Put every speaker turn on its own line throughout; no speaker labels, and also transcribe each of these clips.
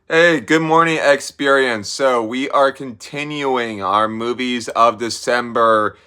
Hey, good morning, experience. So, we are continuing our movies of December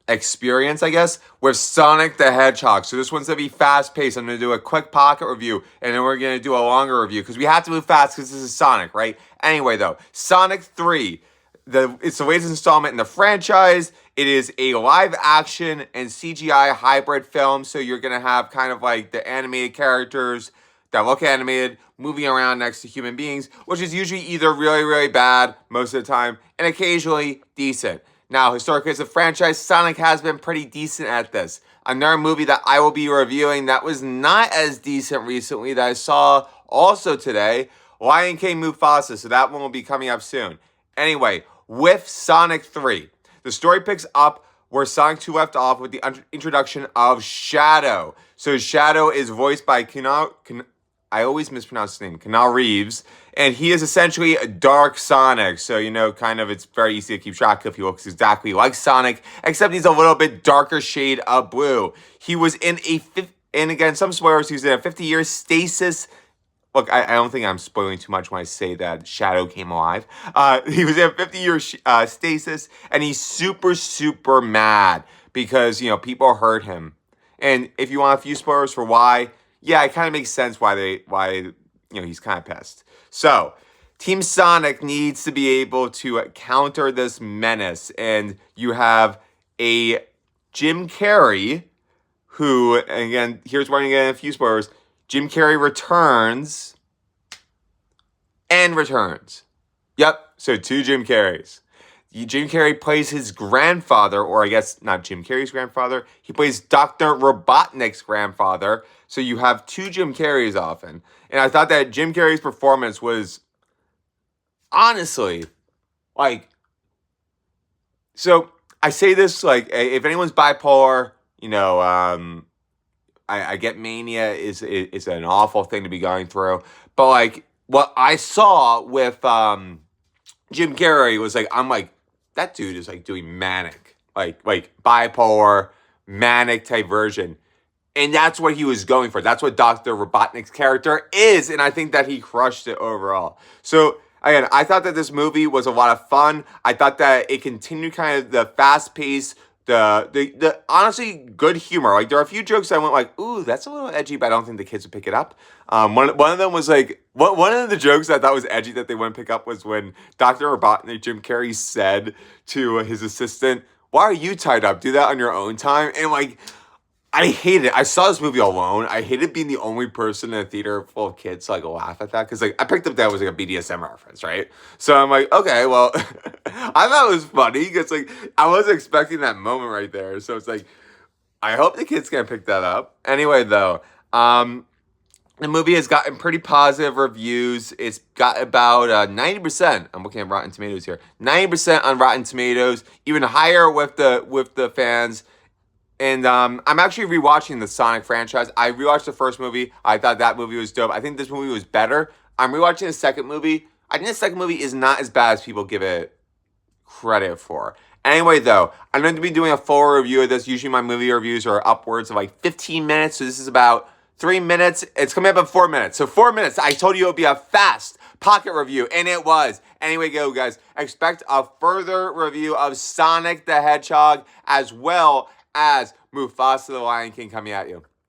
experience, I guess, with Sonic the Hedgehog. So, this one's gonna be fast paced. I'm gonna do a quick pocket review and then we're gonna do a longer review because we have to move fast because this is Sonic, right? Anyway, though, Sonic 3. It's the latest installment in the franchise. It is a live action and CGI hybrid film. So, you're gonna have kind of like the animated characters that look animated, moving around next to human beings, which is usually either really, really bad most of the time and occasionally decent. Now, historically, as a franchise, Sonic has been pretty decent at this. Another movie that I will be reviewing that was not as decent recently that I saw also today, Lion King Mufasa. So that one will be coming up soon. Anyway, with Sonic 3, the story picks up where Sonic 2 left off with the introduction of Shadow. So Shadow is voiced by I always mispronounce his name, Keanu Reeves, and he is essentially a dark Sonic. So, kind of it's very easy to keep track of. He looks exactly like Sonic, except he's a little bit darker shade of blue. He was and again, some spoilers, he was in a 50-year stasis. Look, I don't think I'm spoiling too much when I say that Shadow came alive. He was in a 50-year stasis, and he's super, super mad because, people hurt him. And if you want a few spoilers for why, yeah, it kind of makes sense why he's kind of pissed. So, Team Sonic needs to be able to counter this menace, and you have a Jim Carrey, who, again, here's where I'm getting a few spoilers. Jim Carrey returns and returns. Yep, so two Jim Carreys. Jim Carrey plays his grandfather, or I guess not Jim Carrey's grandfather. He plays Dr. Robotnik's grandfather. So you have two Jim Carreys often. And I thought that Jim Carrey's performance was honestly like. So I say this like, if anyone's bipolar, I get mania is an awful thing to be going through. But like what I saw with Jim Carrey was like, I'm like, that dude is like doing manic, like bipolar, manic type version. And that's what he was going for. That's what Dr. Robotnik's character is. And I think that he crushed it overall. So again, I thought that this movie was a lot of fun. I thought that it continued kind of the fast pace, the honestly good humor. Like there are a few jokes I went like, ooh, that's a little edgy, but I don't think the kids would pick it up. One of them was like one of the jokes I thought was edgy that they wouldn't pick up was when Dr. Robotnik, Jim Carrey, said to his assistant, "Why are you tied up? Do that on your own time." And like, I hate it. I saw this movie alone. I hated being the only person in a theater full of kids to like laugh at that because like I picked up that was like a BDSM reference, right? So I'm like, okay, well, I thought it was funny because like I wasn't expecting that moment right there. So it's like, I hope the kids can pick that up. Anyway, though, the movie has gotten pretty positive reviews. It's got about 90%. I'm looking at Rotten Tomatoes here. 90% on Rotten Tomatoes, even higher with the fans. And I'm actually rewatching the Sonic franchise. I rewatched the first movie. I thought that movie was dope. I think this movie was better. I'm rewatching the second movie. I think the second movie is not as bad as people give it credit for. Anyway, though, I'm going to be doing a full review of this. Usually my movie reviews are upwards of like 15 minutes. So this is about 3 minutes. It's coming up in 4 minutes. So 4 minutes. I told you it would be a fast pocket review, and it was. Anyway, go, guys. Expect a further review of Sonic the Hedgehog as well as Mufasa the Lion King coming at you.